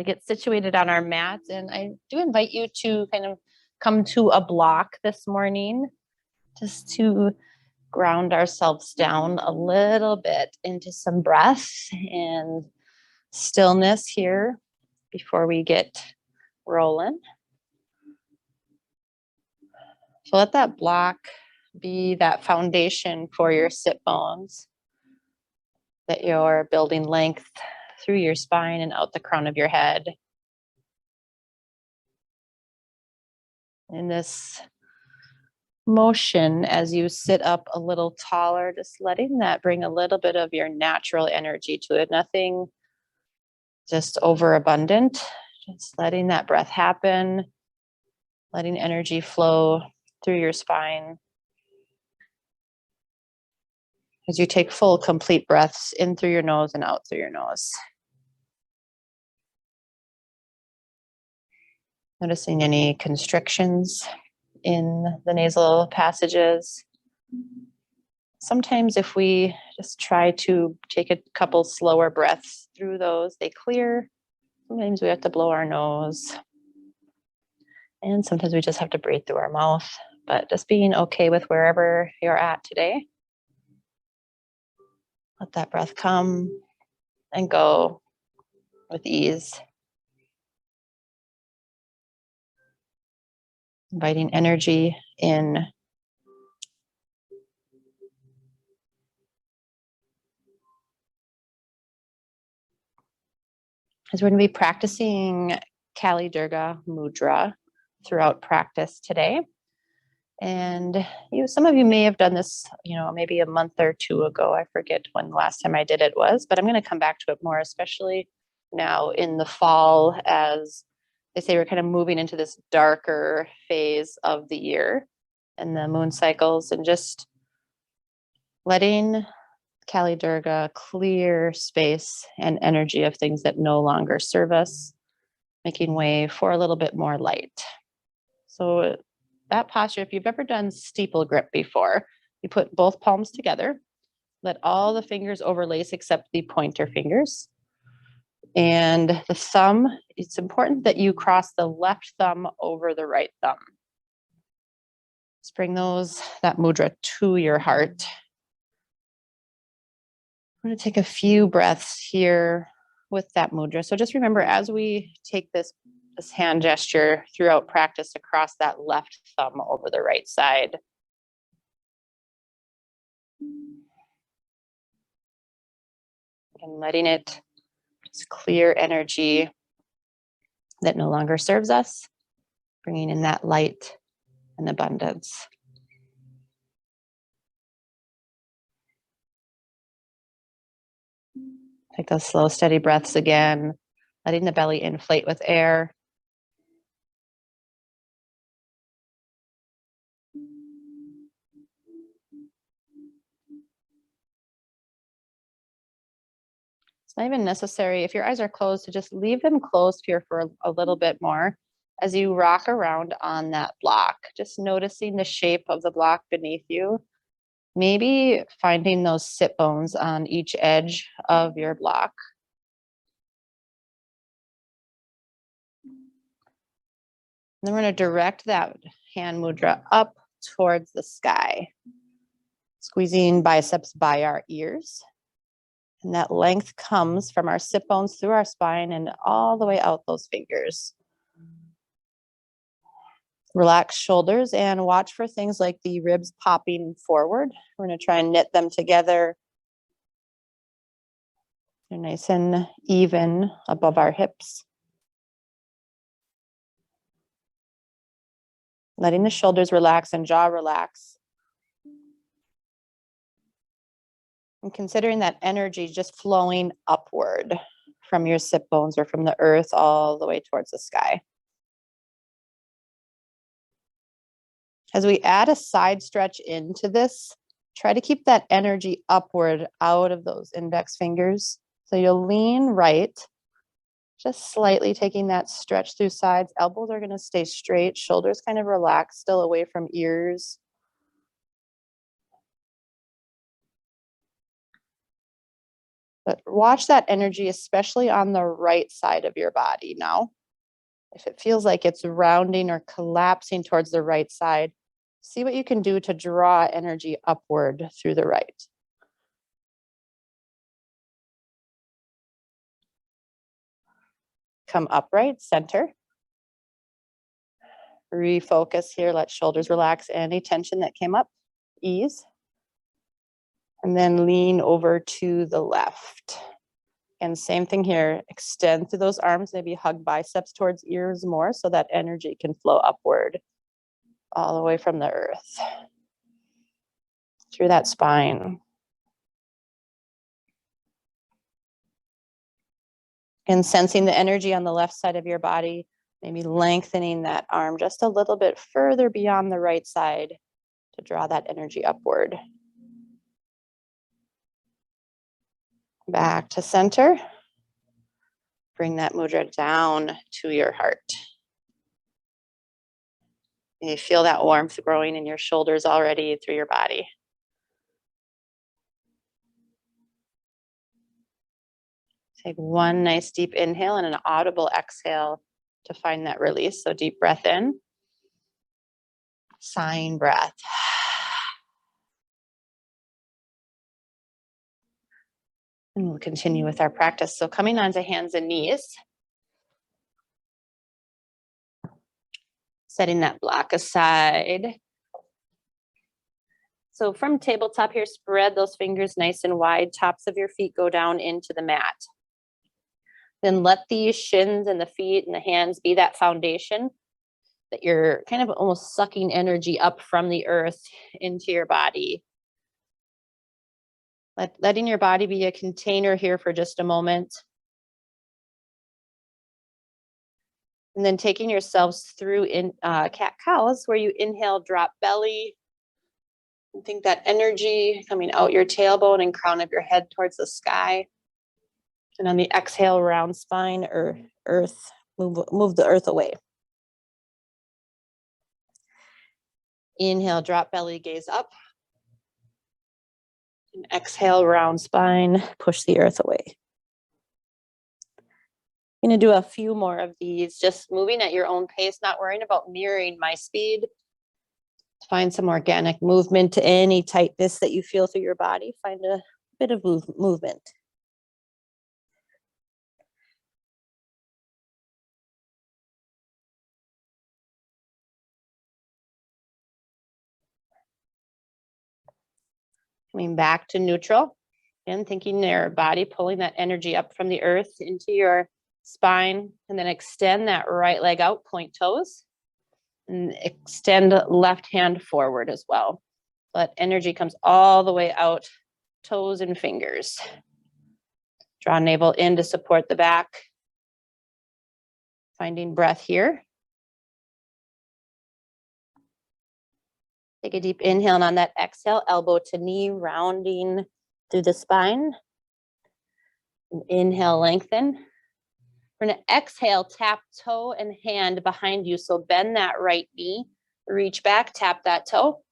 get situated on our mat. And I do invite you to kind of come to a block this morning, just to ground ourselves down a little bit into some breath and stillness here before we get rolling. So let that block be that foundation for your sit bones, that you're building length through your spine and out the crown of your head. In this motion, as you sit up a little taller, just letting that bring a little bit of your natural energy to it. Nothing just overabundant, just letting that breath happen, letting energy flow through your spine. As you take full, complete breaths in through your nose and out through your nose. Noticing any constrictions in the nasal passages. Sometimes if we just try to take a couple slower breaths through those, they clear. Sometimes we have to blow our nose. And sometimes we just have to breathe through our mouth. But just being okay with wherever you're at today. Let that breath come and go with ease. Inviting energy in. As we're going to be practicing Kali Durga Mudra throughout practice today. And some of you may have done this, maybe a month or two ago. I forget when the last time I did it was, but I'm going to come back to it more, especially now in the fall, as they say we're kind of moving into this darker phase of the year and the moon cycles, and just letting Kali Durga clear space and energy of things that no longer serve us, making way for a little bit more light. So that posture, if you've ever done steeple grip before, you put both palms together, let all the fingers overlace except the pointer fingers. And the thumb, it's important that you cross the left thumb over the right thumb. Just bring that mudra to your heart. I'm going to take a few breaths here with that mudra. So just remember, as we take this hand gesture throughout practice, to cross that left thumb over the right side. And letting it just clear energy that no longer serves us, bringing in that light and abundance. Take those slow, steady breaths again, letting the belly inflate with air. It's not even necessary, if your eyes are closed, to just leave them closed here for a little bit more as you rock around on that block, just noticing the shape of the block beneath you. Maybe finding those sit bones on each edge of your block. Then we're going to direct that hand mudra up towards the sky, squeezing biceps by our ears. And that length comes from our sit bones through our spine and all the way out those fingers. Relax shoulders and watch for things like the ribs popping forward. We're going to try and knit them together. They're nice and even above our hips. Letting the shoulders relax and jaw relax. And considering that energy just flowing upward from your sit bones or from the earth all the way towards the sky. As we add a side stretch into this, try to keep that energy upward out of those index fingers. So you'll lean right, just slightly taking that stretch through sides. Elbows are going to stay straight, shoulders kind of relaxed, still away from ears. But watch that energy, especially on the right side of your body now. If it feels like it's rounding or collapsing towards the right side, see what you can do to draw energy upward through the right. Come upright, center. Refocus here, let shoulders relax, any tension that came up, ease. And then lean over to the left. And same thing here, extend through those arms, maybe hug biceps towards ears more so that energy can flow upward all the way from the earth through that spine. And sensing the energy on the left side of your body, maybe lengthening that arm just a little bit further beyond the right side to draw that energy upward. Back to center. Bring that mudra down to your heart. You feel that warmth growing in your shoulders already through your body. Take one nice deep inhale and an audible exhale to find that release. So deep breath in, sighing breath. And we'll continue with our practice. So coming onto hands and knees. Setting that block aside. So from tabletop here, spread those fingers nice and wide. Tops of your feet go down into the mat. Then let the shins and the feet and the hands be that foundation that you're kind of almost sucking energy up from the earth into your body. Letting your body be a container here for just a moment. And then taking yourselves through in cat-cows, where you inhale, drop belly. And think that energy coming out your tailbone and crown of your head towards the sky. And on the exhale, round spine or earth, move the earth away. Inhale, drop belly, gaze up. And exhale, round spine, push the earth away. I'm going to do a few more of these, just moving at your own pace, not worrying about mirroring my speed. Find some organic movement to any tightness that you feel through your body. Find a bit of movement. Coming back to neutral. And thinking your body pulling that energy up from the earth into your spine, and then extend that right leg out, point toes, and extend left hand forward as well. Let energy comes all the way out, toes and fingers. Draw navel in to support the back. Finding breath here. Take a deep inhale, and on that exhale, elbow to knee, rounding through the spine. And inhale, lengthen. We're going to exhale, tap toe and hand behind you. So bend that right knee, reach back, tap that toe.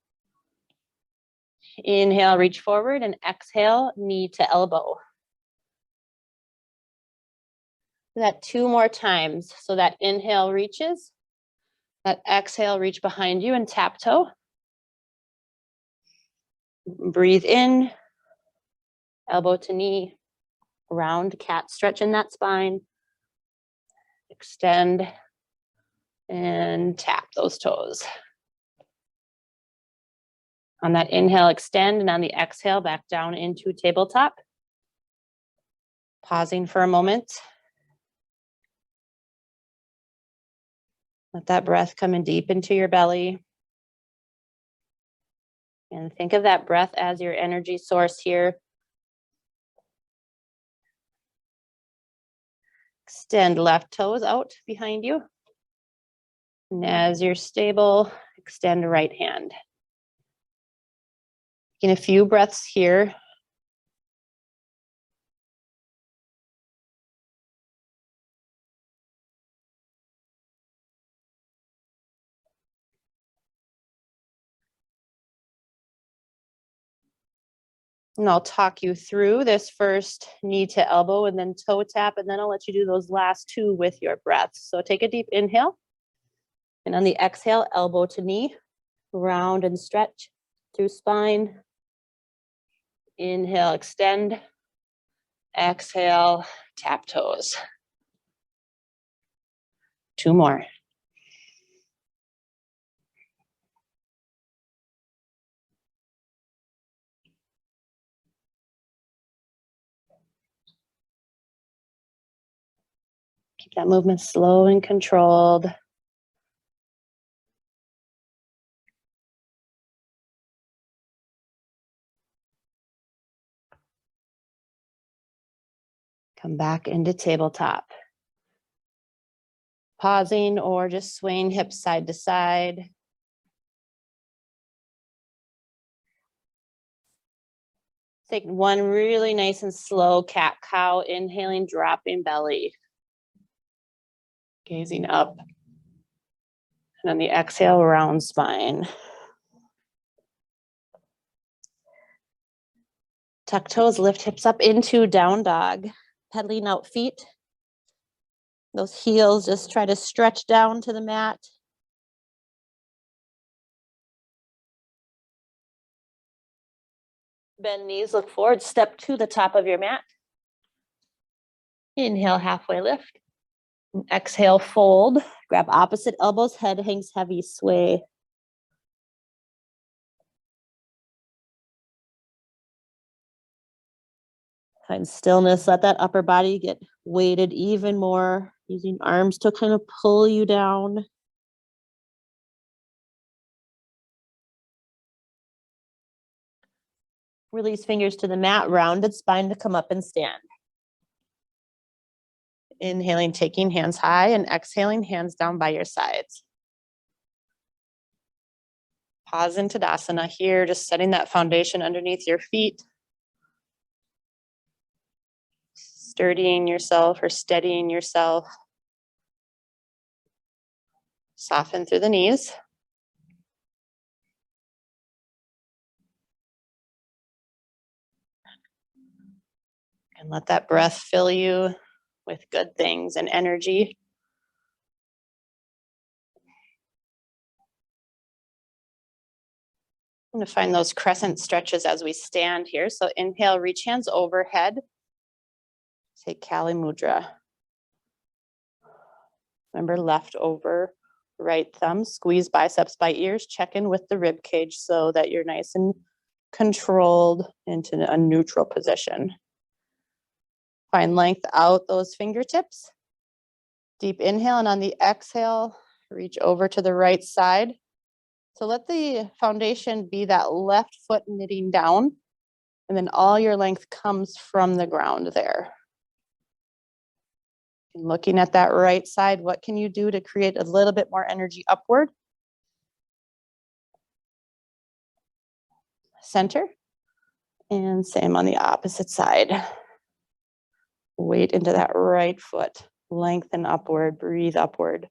Inhale, reach forward, and exhale, knee to elbow. Do that 2 more times. So that inhale reaches, that exhale, reach behind you and tap toe. Breathe in, elbow to knee, round cat stretch in that spine. Extend and tap those toes. On that inhale, extend, and on the exhale, back down into tabletop. Pausing for a moment. Let that breath come in deep into your belly. And think of that breath as your energy source here. Extend left toes out behind you. And as you're stable, extend right hand. In a few breaths here. And I'll talk you through this first knee to elbow and then toe tap, and then I'll let you do those last two with your breath. So take a deep inhale. And on the exhale, elbow to knee, round and stretch through spine. Inhale, extend. Exhale, tap toes. Two more. Keep that movement slow and controlled. Come back into tabletop. Pausing or just swaying hips side to side. Take one really nice and slow cat-cow. Inhaling, dropping belly. Gazing up. And on the exhale, round spine. Tuck toes, lift hips up into down dog. Pedaling out feet. Those heels, just try to stretch down to the mat. Bend knees, look forward, step to the top of your mat. Inhale, halfway lift. And exhale, fold. Grab opposite elbows, head hangs heavy, sway. Find stillness, let that upper body get weighted even more, using arms to kind of pull you down. Release fingers to the mat, rounded spine to come up and stand. Inhaling, taking hands high, and exhaling, hands down by your sides. Pause in Tadasana here, just setting that foundation underneath your feet. Sturdying yourself or steadying yourself. Soften through the knees. And let that breath fill you with good things and energy. I'm going to find those crescent stretches as we stand here. So inhale, reach hands overhead. Take Kali Mudra. Remember, left over right thumb. Squeeze biceps by ears. Check in with the rib cage so that you're nice and controlled into a neutral position. Find length out those fingertips. Deep inhale, and on the exhale, reach over to the right side. So let the foundation be that left foot knitting down, and then all your length comes from the ground there. And looking at that right side, what can you do to create a little bit more energy upward? Center, and same on the opposite side. Weight into that right foot, lengthen upward, breathe upward.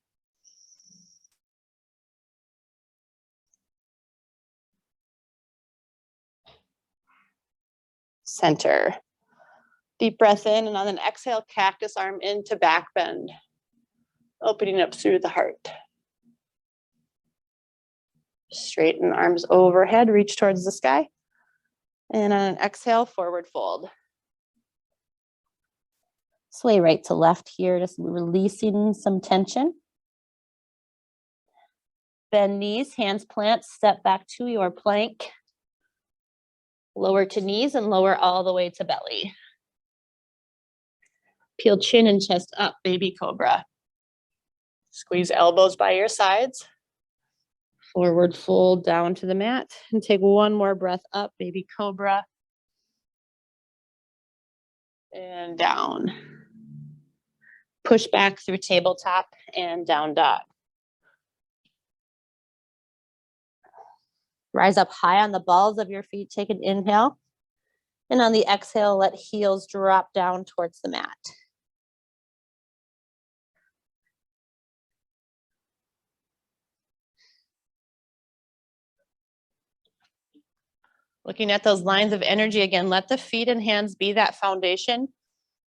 Center. Deep breath in, and on an exhale, cactus arm into back bend. Opening up through the heart. Straighten arms overhead, reach towards the sky. And on an exhale, forward fold. Sway right to left here, just releasing some tension. Bend knees, hands plant, step back to your plank. Lower to knees and lower all the way to belly. Peel chin and chest up, baby cobra. Squeeze elbows by your sides. Forward fold down to the mat and take one more breath up, baby cobra. And down. Push back through tabletop and down dog. Rise up high on the balls of your feet. Take an inhale. And on the exhale, let heels drop down towards the mat. Looking at those lines of energy again, let the feet and hands be that foundation.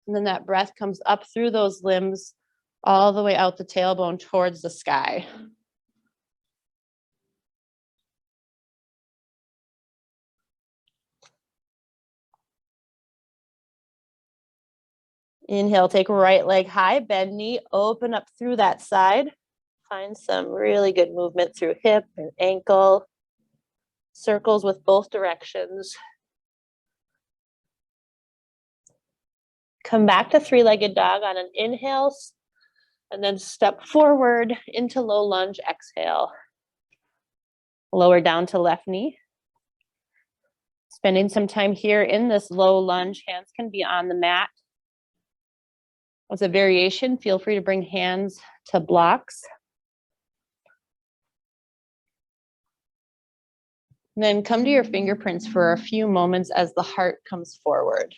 And then that breath comes up through those limbs all the way out the tailbone towards the sky. Inhale, take right leg high, bend knee, open up through that side. Find some really good movement through hip and ankle. Circles with both directions. Come back to three-legged dog on an inhale, and then step forward into low lunge, exhale. Lower down to left knee. Spending some time here in this low lunge, hands can be on the mat. As a variation, feel free to bring hands to blocks. And then come to your fingerprints for a few moments as the heart comes forward.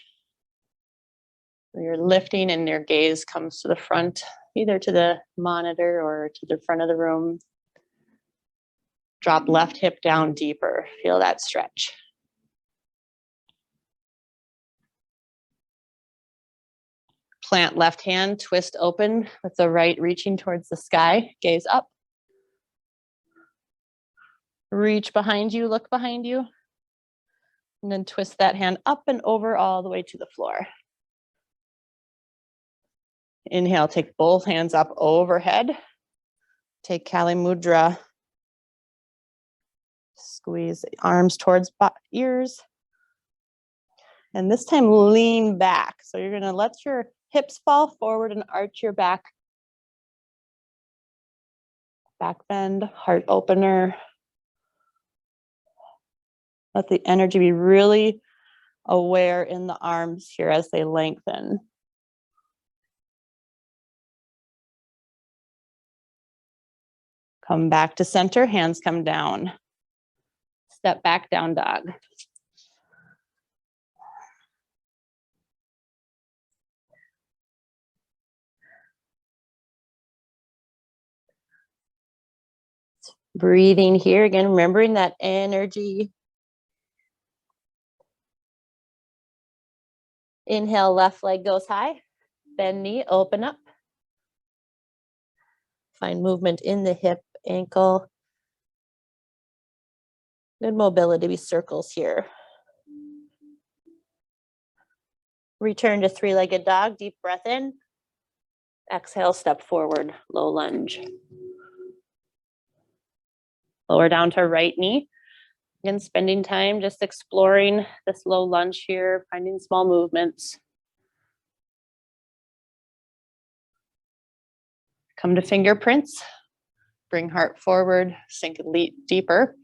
You're lifting and your gaze comes to the front, either to the monitor or to the front of the room. Drop left hip down deeper. Feel that stretch. Plant left hand, twist open with the right reaching towards the sky. Gaze up. Reach behind you, look behind you. And then twist that hand up and over all the way to the floor. Inhale, take both hands up overhead. Take Kali Mudra. Squeeze the arms towards ears. And this time lean back. So you're gonna let your hips fall forward and arch your back. Back bend, heart opener. Let the energy be really aware in the arms here as they lengthen. Come back to center, hands come down. Step back, down dog. Breathing here again, remembering that energy. Inhale, left leg goes high. Bend knee, open up. Find movement in the hip, ankle. Good mobility, circles here. Return to three-legged dog, deep breath in. Exhale, step forward, low lunge. Lower down to right knee. Again, spending time just exploring this low lunge here, finding small movements. Come to fingerprints. Bring heart forward, sink deeper.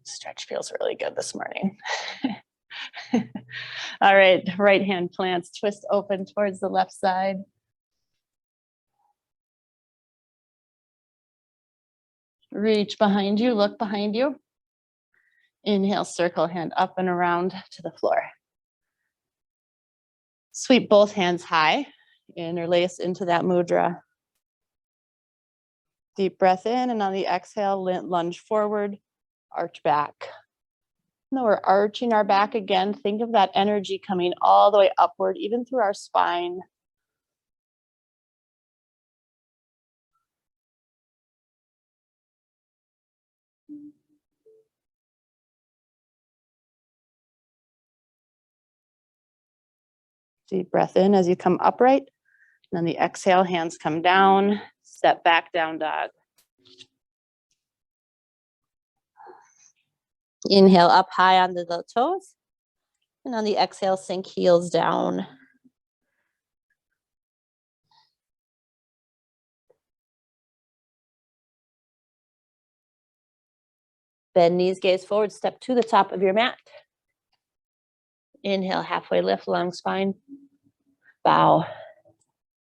Stretch feels really good this morning. All right, right hand plants, twist open towards the left side. Reach behind you, look behind you. Inhale, circle hand up and around to the floor. Sweep both hands high, interlace into that mudra. Deep breath in, and on the exhale, lunge forward, arch back. Now we're arching our back again. Think of that energy coming all the way upward, even through our spine. Deep breath in as you come upright. And then the exhale, hands come down, step back, down dog. Inhale up high onto the toes. And on the exhale, sink heels down. Bend knees, gaze forward, step to the top of your mat. Inhale, halfway lift, long spine. Bow.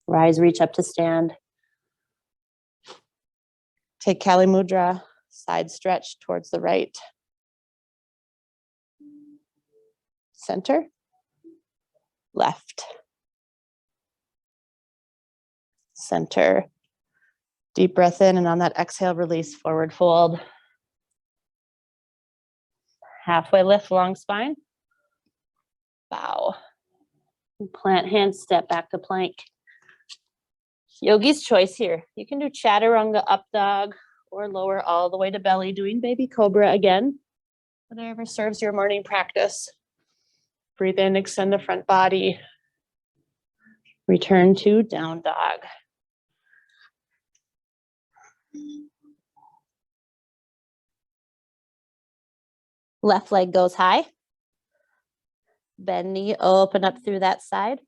Rise, reach up to stand. Take Kali Mudra, side stretch towards the right. center, left, center. Deep breath in, and on that exhale, release, forward fold. Halfway lift, long spine. Bow. Plant hands, step back to plank. Yogi's choice here. You can do chaturanga, up dog, or lower all the way to belly, doing baby cobra again. Whatever serves your morning practice. Breathe in, extend the front body. Return to down dog. Left leg goes high. Bend knee, open up through that side.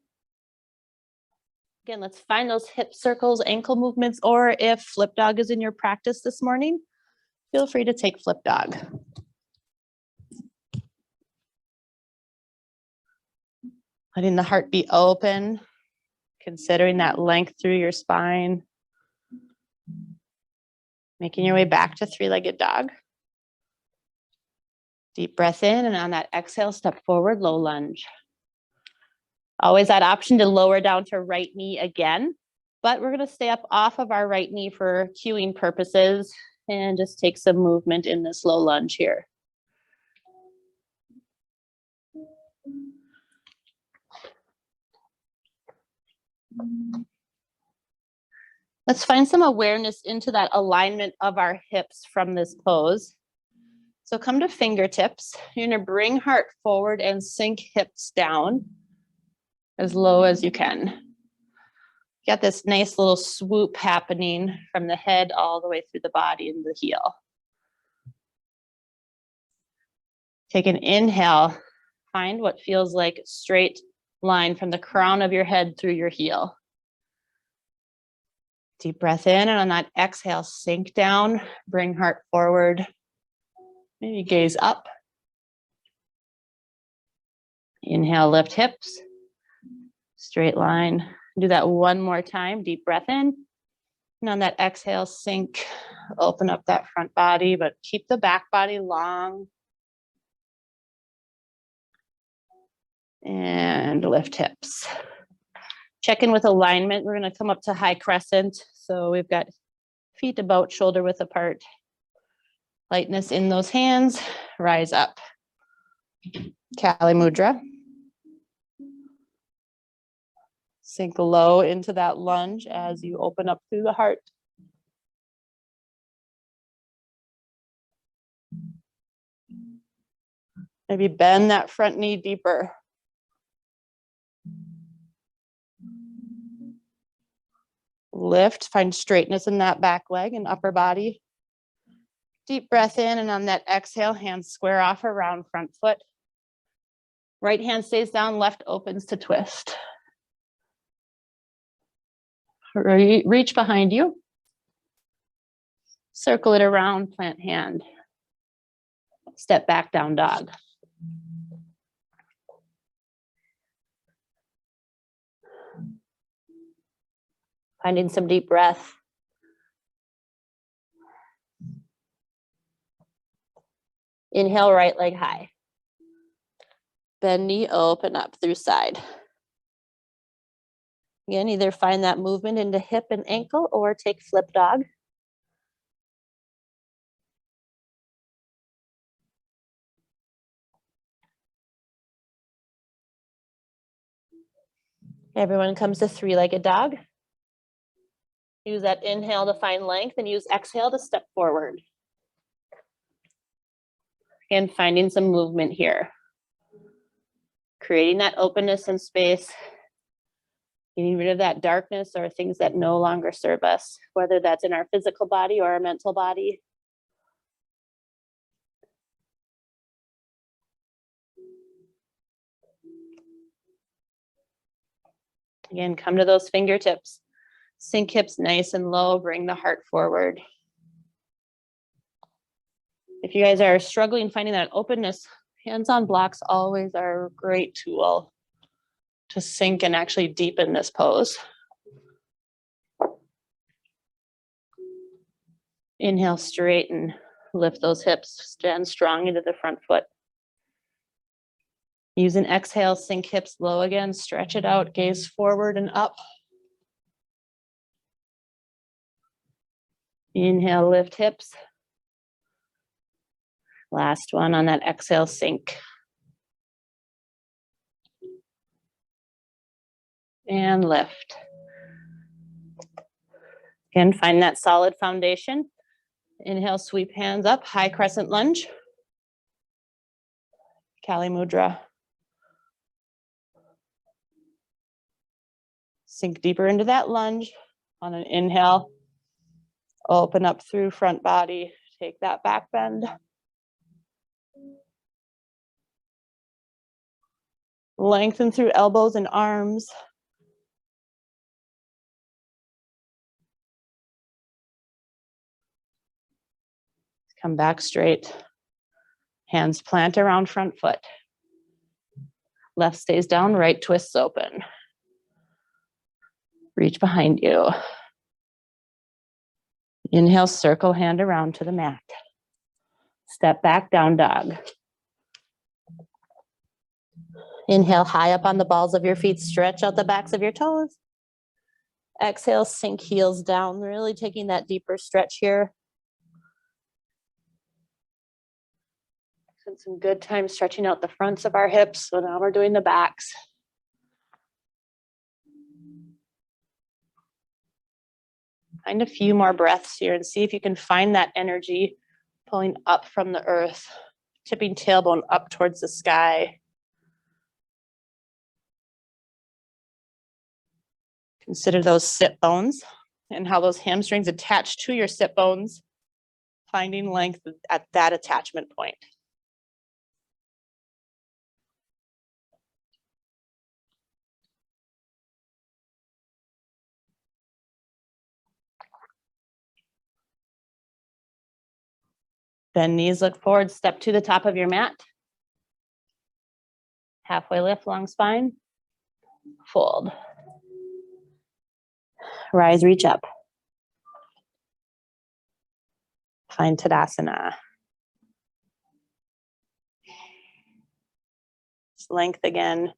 Again, let's find those hip circles, ankle movements, or if flip dog is in your practice this morning, feel free to take flip dog. Letting the heart be open, considering that length through your spine. Making your way back to three-legged dog. Deep breath in, and on that exhale, step forward, low lunge. Always that option to lower down to right knee again, but we're gonna stay up off of our right knee for cueing purposes and just take some movement in this low lunge here. Let's find some awareness into that alignment of our hips from this pose. So come to fingertips. You're gonna bring heart forward and sink hips down as low as you can. Got this nice little swoop happening from the head all the way through the body and the heel. Take an inhale. Find what feels like a straight line from the crown of your head through your heel. Deep breath in, and on that exhale, sink down, bring heart forward. Maybe gaze up. Inhale, lift hips. Straight line. Do that one more time. Deep breath in. And on that exhale, sink. Open up that front body, but keep the back body long. And lift hips. Check in with alignment. We're going to come up to high crescent. So we've got feet about shoulder width apart. Lightness in those hands. Rise up. Kali Mudra. Sink low into that lunge as you open up through the heart. Maybe bend that front knee deeper. Lift, find straightness in that back leg and upper body. Deep breath in, and on that exhale, hands square off around front foot. Right hand stays down, left opens to twist. Reach behind you. Circle it around, plant hand. Step back, down dog. Finding some deep breath. Inhale, right leg high. Bend knee, open up through side. Again, either find that movement into hip and ankle or take flip dog. Everyone comes to three-legged dog. Use that inhale to find length and use exhale to step forward. And finding some movement here. Creating that openness and space. Getting rid of that darkness or things that no longer serve us, whether that's in our physical body or our mental body. Again, come to those fingertips. Sink hips nice and low, bring the heart forward. If you guys are struggling finding that openness, hands-on blocks always are a great tool to sink and actually deepen this pose. Inhale, straighten, lift those hips, stand strong into the front foot. Use an exhale, sink hips low again, stretch it out, gaze forward and up. Inhale, lift hips. Last one on that exhale, sink. And lift. Again, find that solid foundation. Inhale, sweep hands up, high crescent lunge. Kali Mudra. Sink deeper into that lunge. On an inhale, open up through front body. Take that back bend. Lengthen through elbows and arms. Come back straight. Hands plant around front foot. Left stays down, right twists open. Reach behind you. Inhale, circle hand around to the mat. Step back, down dog. Inhale, high up on the balls of your feet. Stretch out the backs of your toes. Exhale, sink heels down. Really taking that deeper stretch here. Spend some good time stretching out the fronts of our hips. So now we're doing the backs. Find a few more breaths here and see if you can find that energy pulling up from the earth, tipping tailbone up towards the sky. Consider those sit bones and how those hamstrings attach to your sit bones, finding length at that attachment point. Bend knees, look forward, step to the top of your mat. Halfway lift, long spine. Fold. Rise, reach up. Find Tadasana. Length again.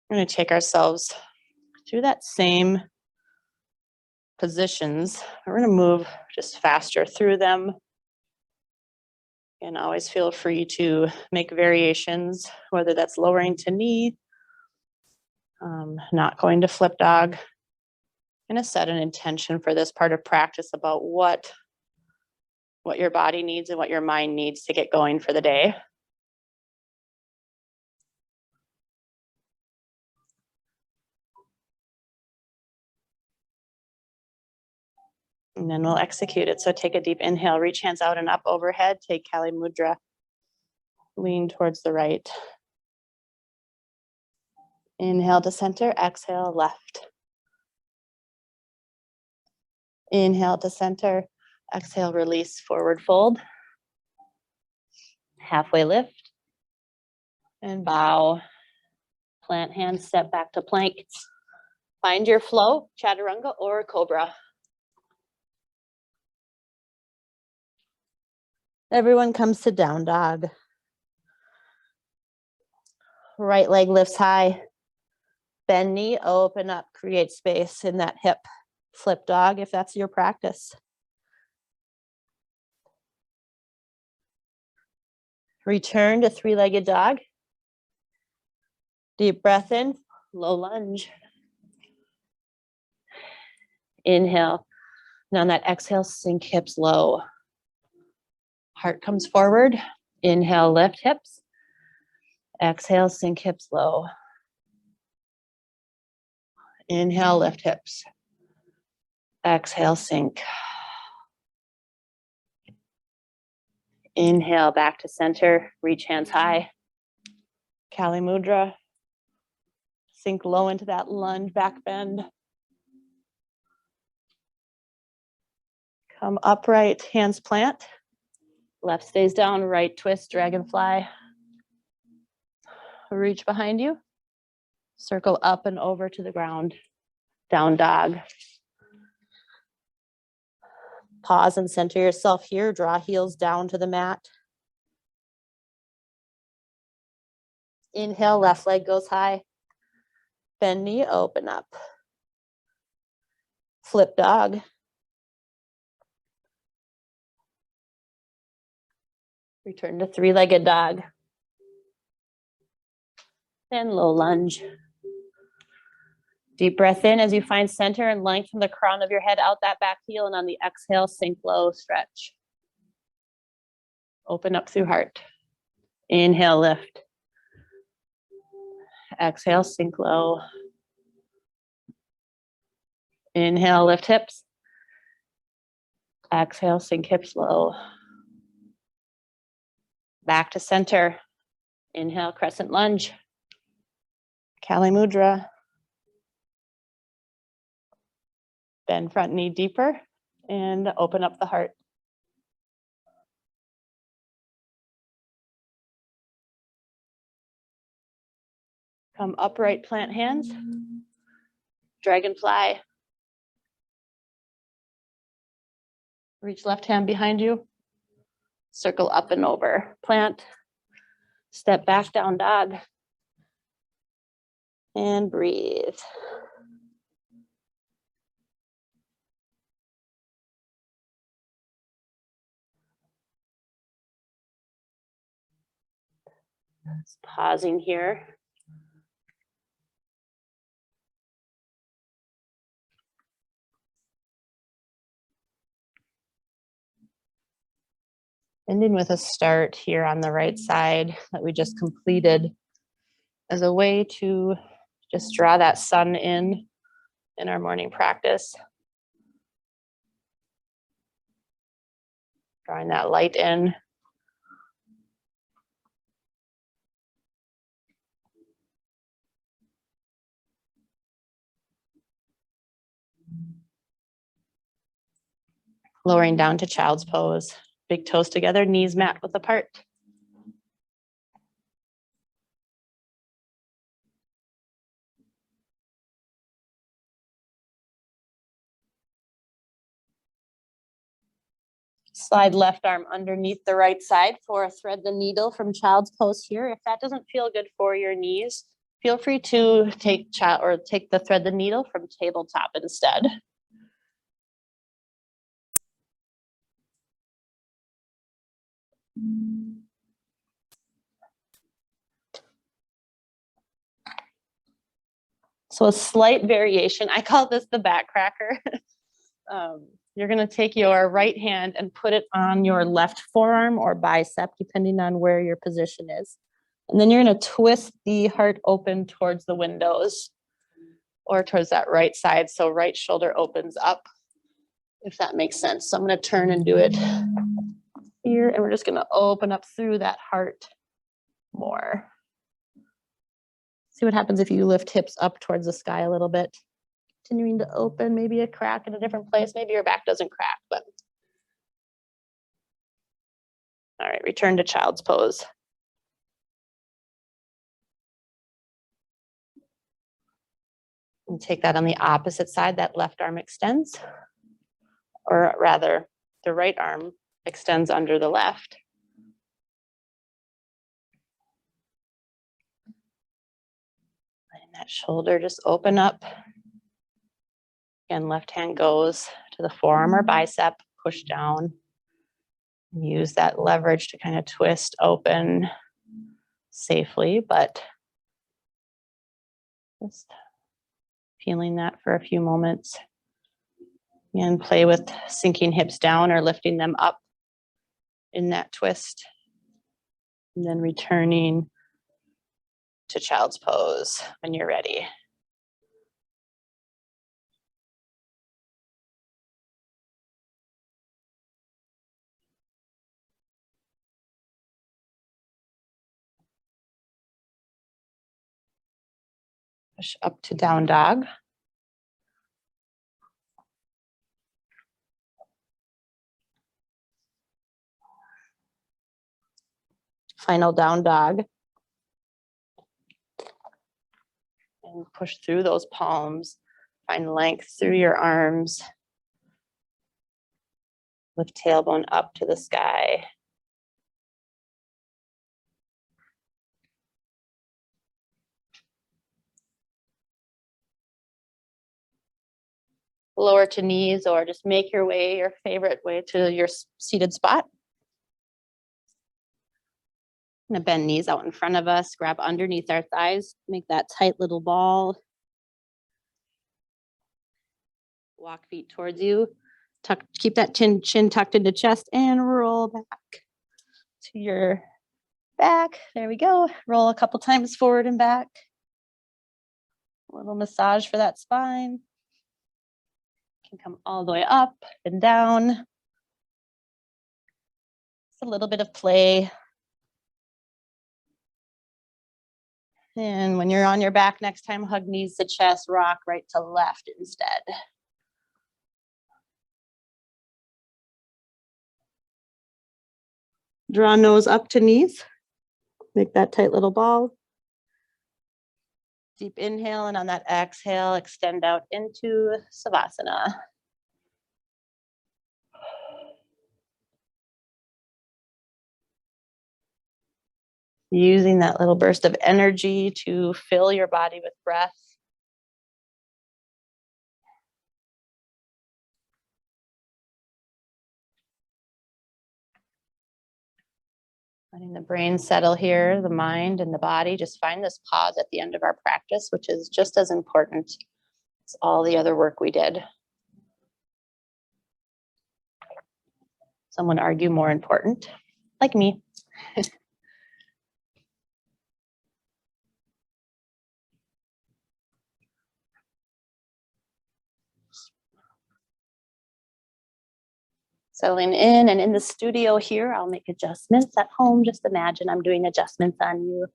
We're going to take ourselves through that same positions. We're going to move just faster through them. And always feel free to make variations, whether that's lowering to knee, not going to flip dog. I'm going to set an intention for this part of practice about what your body needs and what your mind needs to get going for the day. And then we'll execute it. So take a deep inhale, reach hands out and up overhead. Take Kali Mudra. Lean towards the right. Inhale to center, exhale left. Inhale to center, exhale, release, forward fold. Halfway lift. And bow. Plant hands, step back to plank. Find your flow, chaturanga or cobra. Everyone comes to down dog. Right leg lifts high. Bend knee, open up, create space in that hip. Flip dog if that's your practice. Return to three-legged dog. Deep breath in, low lunge. Inhale. And on that exhale, sink hips low. Heart comes forward. Inhale, lift hips. Exhale, sink hips low. Inhale, lift hips. Exhale, sink. Inhale, back to center. Reach hands high. Kali Mudra. Sink low into that lunge, back bend. Come upright, hands plant. Left stays down, right twist, dragonfly. Reach behind you. Circle up and over to the ground. Down dog. Pause and center yourself here. Draw heels down to the mat. Inhale, left leg goes high. Bend knee, open up. Flip dog. Return to three-legged dog. And low lunge. Deep breath in as you find center and lengthen the crown of your head out that back heel. And on the exhale, sink low, stretch. Open up through heart. Inhale, lift. Exhale, sink low. Inhale, lift hips. Exhale, sink hips low. Back to center. Inhale, crescent lunge. Kali Mudra. Bend front knee deeper and open up the heart. Come upright, plant hands. Dragonfly. Reach left hand behind you. Circle up and over. Plant. Step back, down dog. And breathe. Just pausing here. Ending with a start here on the right side that we just completed as a way to just draw that sun in our morning practice. Drawing that light in. Lowering down to child's pose. Big toes together, knees mat width apart. Slide left arm underneath the right side for thread the needle from child's pose here. If that doesn't feel good for your knees, feel free to take the thread the needle from tabletop instead. So a slight variation, I call this the back cracker. You're gonna take your right hand and put it on your left forearm or bicep, depending on where your position is. And then you're gonna twist the heart open towards the windows or towards that right side. So right shoulder opens up, if that makes sense. So I'm gonna turn and do it here, and we're just gonna open up through that heart more. See what happens if you lift hips up towards the sky a little bit. Continuing to open, maybe a crack in a different place. Maybe your back doesn't crack, but. All right, return to child's pose. And take that on the opposite side, that left arm extends, or rather the right arm extends under the left. And that shoulder just open up. Again, left hand goes to the forearm or bicep, push down. Use that leverage to kind of twist open safely, but just feeling that for a few moments. And play with sinking hips down or lifting them up in that twist. And then returning to child's pose when you're ready. Push up to down dog. Final down dog. And push through those palms. Find length through your arms. Lift tailbone up to the sky. Lower to knees, or just make your way, your favorite way, to your seated spot. I'm gonna bend knees out in front of us, grab underneath our thighs, make that tight little ball. Walk feet towards you. Keep that chin tucked into chest and roll back to your back. There we go. Roll a couple times forward and back. A little massage for that spine. Can come all the way up and down. Just a little bit of play. And when you're on your back next time, hug knees to chest, rock right to left instead. Draw nose up to knees. Make that tight little ball. Deep inhale, and on that exhale, extend out into Savasana. Using that little burst of energy to fill your body with breath. Letting the brain settle here, the mind and the body. Just find this pause at the end of our practice, which is just as important as all the other work we did. Some would argue more important, like me. Settling in, and in the studio here, I'll make adjustments. At home, just imagine I'm doing adjustments on you,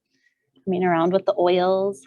coming around with the oils.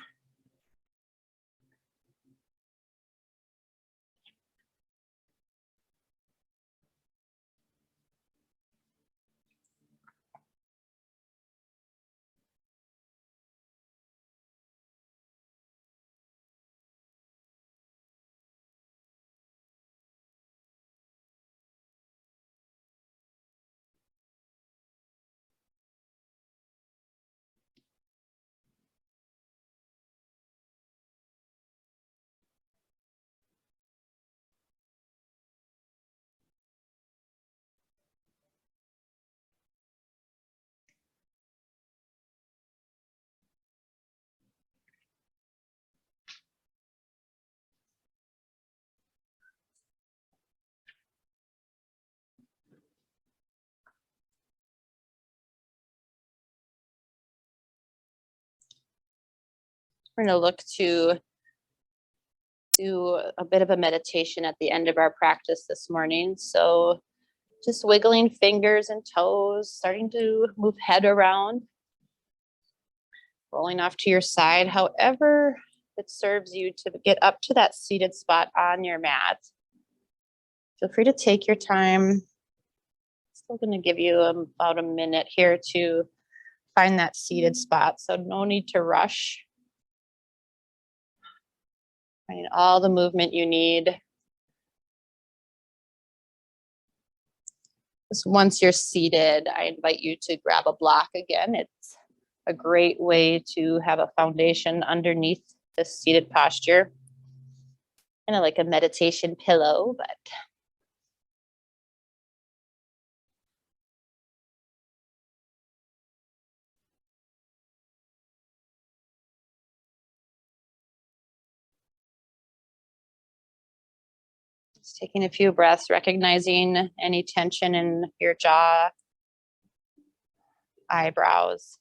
We're going to look to do a bit of a meditation at the end of our practice this morning. So just wiggling fingers and toes, starting to move head around, rolling off to your side, however it serves you to get up to that seated spot on your mat. Feel free to take your time. Still going to give you about a minute here to find that seated spot, so no need to rush. Finding all the movement you need. Just once you're seated, I invite you to grab a block again. It's a great way to have a foundation underneath this seated posture. Kind of like a meditation pillow, but just taking a few breaths, recognizing any tension in your jaw, eyebrows.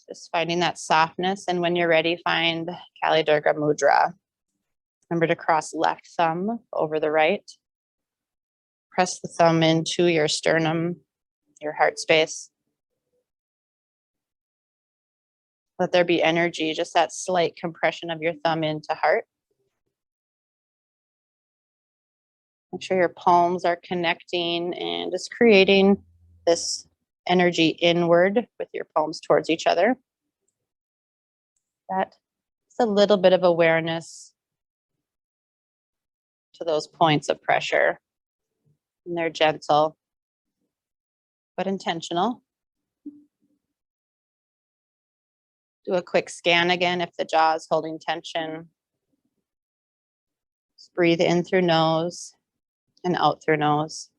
Just finding that softness, and when you're ready, find Kali Durga Mudra. Remember to cross left thumb over the right. Press the thumb into your sternum, your heart space. Let there be energy, just that slight compression of your thumb into heart. Make sure your palms are connecting and just creating this energy inward with your palms towards each other. That's a little bit of awareness to those points of pressure. And they're gentle, but intentional. Do a quick scan again if the jaw is holding tension. Just breathe in through nose and out through nose.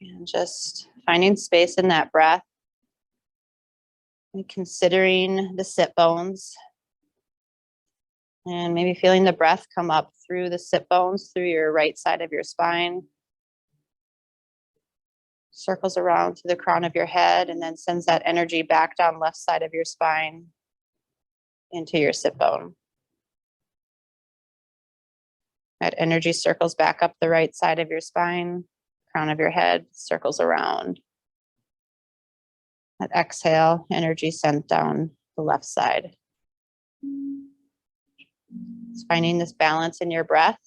And just finding space in that breath and considering the sit bones. And maybe feeling the breath come up through the sit bones, through your right side of your spine. Circles around to the crown of your head and then sends that energy back down left side of your spine into your sit bone. That energy circles back up the right side of your spine, crown of your head, circles around. That exhale, energy sent down the left side. Just finding this balance in your breath.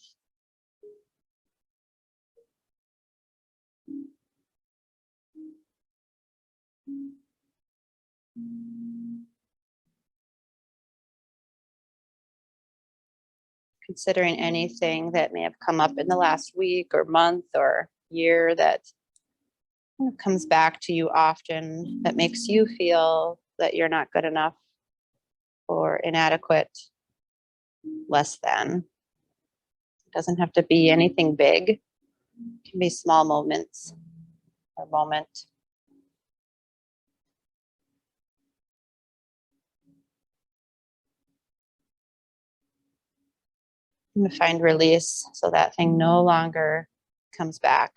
Considering anything that may have come up in the last week or month or year that kind of comes back to you often, that makes you feel that you're not good enough or inadequate, less than. It doesn't have to be anything big. It can be small moments or moment. And find release so that thing no longer comes back.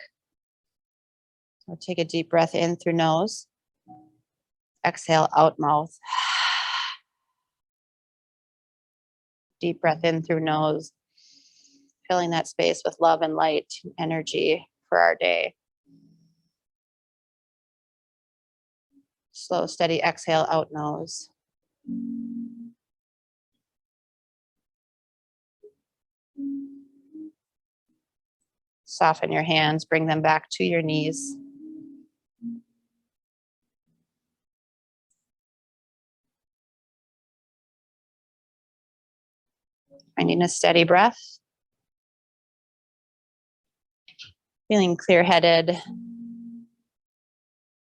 So take a deep breath in through nose. Exhale out mouth. Deep breath in through nose. Filling that space with love and light and energy for our day. Slow, steady exhale out nose. Soften your hands, bring them back to your knees. Finding a steady breath. Feeling clear-headed,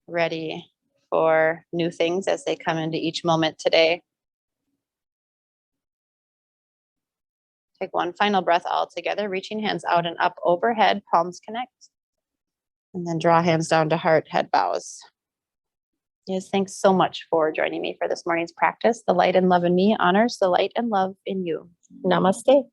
ready for new things as they come into each moment today. Take one final breath all together, reaching hands out and up overhead, palms connect. And then draw hands down to heart, head bows. Yes, thanks so much for joining me for this morning's practice. The light and love in me honors the light and love in you. Namaste.